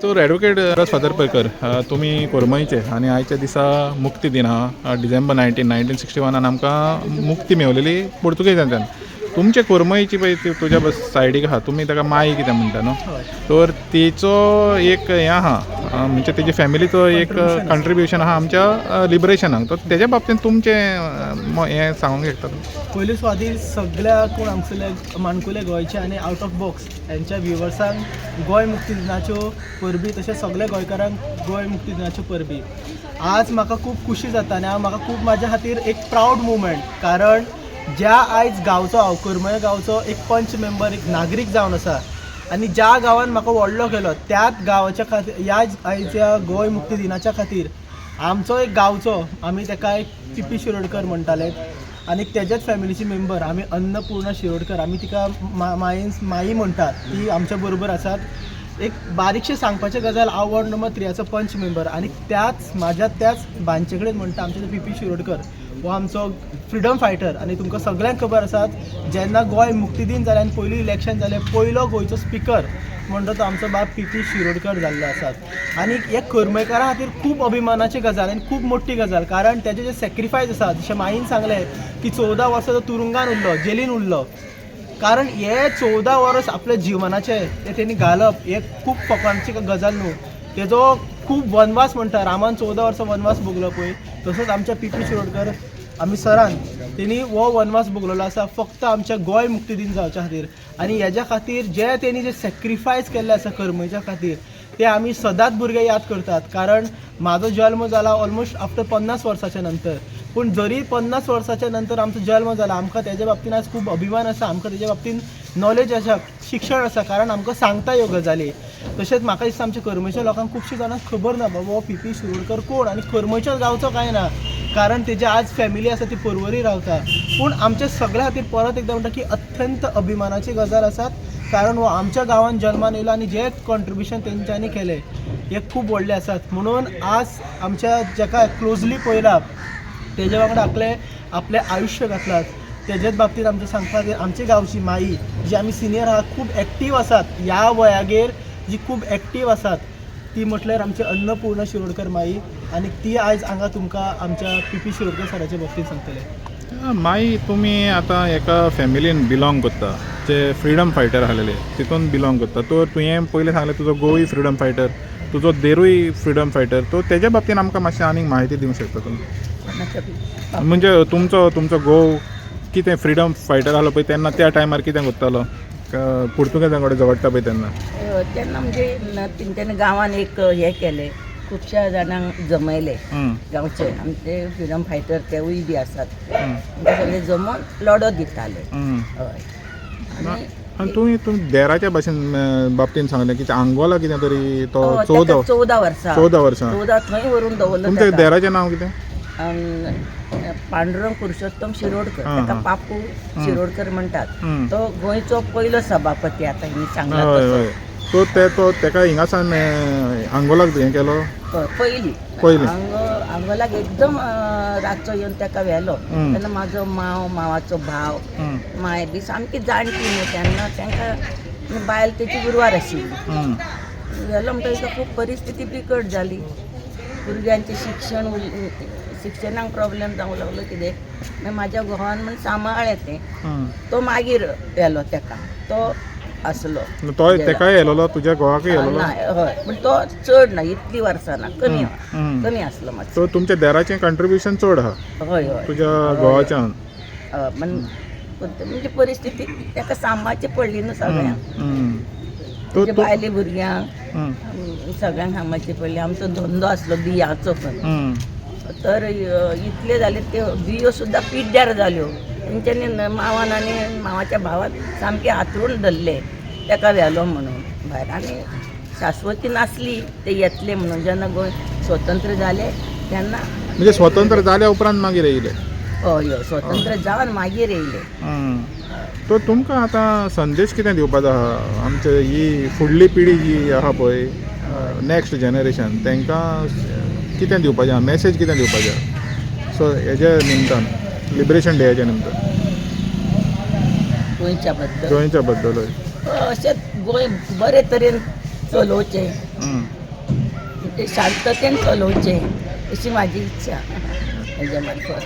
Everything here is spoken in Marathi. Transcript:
तर ॲडव्होकेट फादर पैकर तुम्ही कोरमईचे आणि आयच्या दिसा मुक्ती दिन हा डिसेंबर 1961 आमकां मुक्ती मेवलेली पोर्तुगेजांच्यान. तुमचे कोरमईची पळय तुज्या सायडीक आहा तुमी ताका माई कितें म्हणटा न्हू, तर तिचो एक हें आहा म्हणजे तेजी फॅमिलीचो एक कंट्रिब्युशन आहा आमच्या लिबरेशनाक. तर तेज्या बाबतींत तुमचें हें सांगूंक शकता? पयलीं सुवातेर सगळ्या कोण आमचे माणकुले गोंयचे आनी आवट ऑफ बॉक्स हेंच्या व्ह्युवर्सांक गोंय मुक्ती दिनाच्यो परबी तशेंच सगळ्या गोंयकारांक गोंय मुक्ती दिनाच्यो परबी. आज म्हाका खूब खुशी जाता आनी म्हाका खूब म्हाज्या खातीर एक प्रावड मुवमेंट, कारण ज्या आयज गांवचो हांव कोरमय गांवचो एक पंच मेंबर एक नागरीक जावन आसा आनी ज्या गांवान म्हाका व्हडलो केलो त्याच गांवाच्या खातीर ह्या आयच्या गोंय मुक्ती दिनाच्या खातीर आमचो एक गांवचो आमी ताका एक पी शिरोडकर म्हणटाले आनी तेजेच फॅमिलीची मेंबर आमी अन्नपूर्णा शिरोडकर आमी तिका माई म्हणटात, ती आमच्या बरोबर आसात. एक बारीकशें सांगपाचें गजाल हांव वॉर्ड नंबर 3 पंच मेंबर आनी त्याच बांदचे कडेन म्हणटा आमचे पी शिरोडकर हो आमचो फ्रिडम फायटर. आनी तुमकां सगळ्यांक खबर आसात जेन्ना गोंय मुक्ती दिन जालें आनी पयलीं इलेक्शन जालें पयलो गोंयचो स्पिकर म्हणटा तो आमचो बाब पी शिरोडकर जाल्लो आसात. आनी हे कोरमेकारां खातीर खूब अभिमानाची गजाल आनी खूब मोठी गजाल, कारण तेजे जे सॅक्रिफायस आसा जशें माईन सांगलें की 14 वर्सां तो तुरुंगान उरलो, जेलीन उरलो, कारण हे 14 वर्स आपल्या जिवनाचे ते तेणी घालप हे खूब फकाणाची गजाल न्हू. तेजो खूब वनवास म्हणटा, रामान 14 वर्सां वनवास भोगलो पळय तसोच आमच्या पी शिरोडकर आमी सरान तेणी हो वनवास भोगलेलो आसा फक्त आमच्या गोंय मुक्ती दिन जावच्या खातीर. आनी हेज्या खातीर जे तेणी जे सॅक्रिफायस केल्ले आसा कर्मच्या खातीर ते आमी सदांच भुरगे याद करतात. कारण म्हाजो जल्म जाला ऑलमोस्ट आफ्टर 50 वर्साच्या नंतर, पूण जरी 50 वर्साच्या नंतर आमचो जल्म जाला आमकां तेज्या बाबतीन आज खूब अभिमान आसा, आमकां तेज्या बाबतीन नॉलेज आसा, शिक्षण आसा, कारण आमकां सांगता ह्यो गजाली. तशेंच म्हाका दिसता आमच्या कर्मच्या लोकांक खुबशीं जाणांक खबर ना बाबा हो पी शिरोडकर कोण आनी कर्मच्याच गांवचो कांय ना, कारण तेजी आज फॅमिली आसा ती पर्वरी रावता. पूण आमच्या सगळ्या खातीर परत एकदां म्हणटा की अत्यंत अभिमानाची गजाल आसात, कारण हो आमच्या गांवांत जल्मान येयलो आनी जे कॉन्ट्रिब्युशन तेंच्यांनी केलें हे खूब व्हडले आसात. म्हणून आज आमच्या जाका क्लोजली पळयला तेजे वांगडा आपलें आयुश्य घातलात तेजेच बाबतींत आमचें सांगपाक आमची गांवची माई जी आमी सिनियर आहा खूब एक्टीव आसात, ह्या वयागेर जी खूब एक्टीव आसात ती म्हटल्यार आमची अन्नपूर्णा शिरोडकर माई, आनी ती आयज हांगा तुमकां आमच्या पी शिरोडकर सराच्या बाबतींत सांगतले. माई तुमी आतां एका फॅमिलीन बिलॉंग करता जे फ्रिडम फायटर आसलेले तितून बिलॉंग करता. तर तुवें पयलीं सांगलें तुजो गोवूय फ्रिडम फायटर, तुजो देरूय फ्रिडम फायटर, तो तेज्या बाबतींत आमकां मातशें आनीक म्हायती दिवंक शकता तुमी? म्हणजे तुमचो घोव कितें फ्रिडम फायटर आसलो पळय तेन्ना त्या टायमार कितें करतालो पुर्तुगेजां कडेन झगडटा पळय तेन्ना म्हणजे तेंच्यांनी गांवान एक हें केलें, खुबश्या जाणांक जमयले गांवचे आमचे फ्रिडम फायटर तेवूय बी आसात, ते सगळे जमोन लढत दिताले. हय आनी तुमी देराच्या भाशेन बाबतींत सांगलें की आंगोला कितें तरी तो 14 वर्सां थंय व्हरून दवरलो. तुमच्या देराचें नांव कितें? पांडुरंग पुरुषोत्तम शिरोडकर, ताका पापू शिरोडकर म्हणटात. तो गोंयचो पयलो सभापती आतां हिंनी सांगला तो तेका हिंगासान आंगोलाक हें केलो पयलीं आंगोलाक एकदम रातचो येवन ताका व्हेलो. तेन्ना म्हाजो मावाचो भाव माय बी सामकी जाणटी न्हू तेन्ना तांकां बायल तेची गुरवार आशिल्ली. व्हेलो म्हणटकीर खूब परिस्थिती बिकट जाली, भुरग्यांचें शिक्षणाक प्रॉब्लेम जावंक लागलो कितें. मागीर म्हाज्या घोवान म्हण सांबाळ्ळें तें, तो मागीर व्हेलो ताका, तो आसलो तो तेकाय येयलो तुज्या घोवाकय येयलो? हय, पूण तो चड ना, इतली वर्सां ना, कमी आसलो मातसो. सो तुमच्या देराचें कंट्रिब्युशन चड आहा? हय हय तुज्या घोवाच्यान? म्हणजे परिस्थिती ताका सांबाळची पडली न्हू सगळ्यांक, तुज्या बायले भुरग्यांक सगळ्यांक सांबाळची पडली. आमचो धंदो आसलो बियांचो पण, तर इतले जाले ते बियो सुद्दां पिड्ड्यार जाल्यो. तेंच्यांनी मावान आनी मावाच्या भावान सामके हातरून धरले ताका व्हेलो म्हणून भायर. आनी शाश्वती नासली ते येतले म्हणून. जेन्ना गोंय स्वतंत्र जालें तेन्ना म्हणजे स्वतंत्र जाल्या उपरांत मागीर येयले? हय स्वतंत्र जावन मागीर येयले. तो तुमकां आतां संदेश कितें दिवपाचो आहा आमचे ही फुडली पिढी जी आहा पळय नॅक्स्ट जनरेशन तांकां कितें दिवपाचें आहा, मॅसेज कितें दिवपाचें आहा? सो हेज्या निमतान लिबरेशन डेच्या निमतान गोंयच्या बद्दल अशेंच गोंय बरे तरेन चलोवचें, ते शांततेन चलोवचें अशी माझी इच्छा हेज्या मार्फत.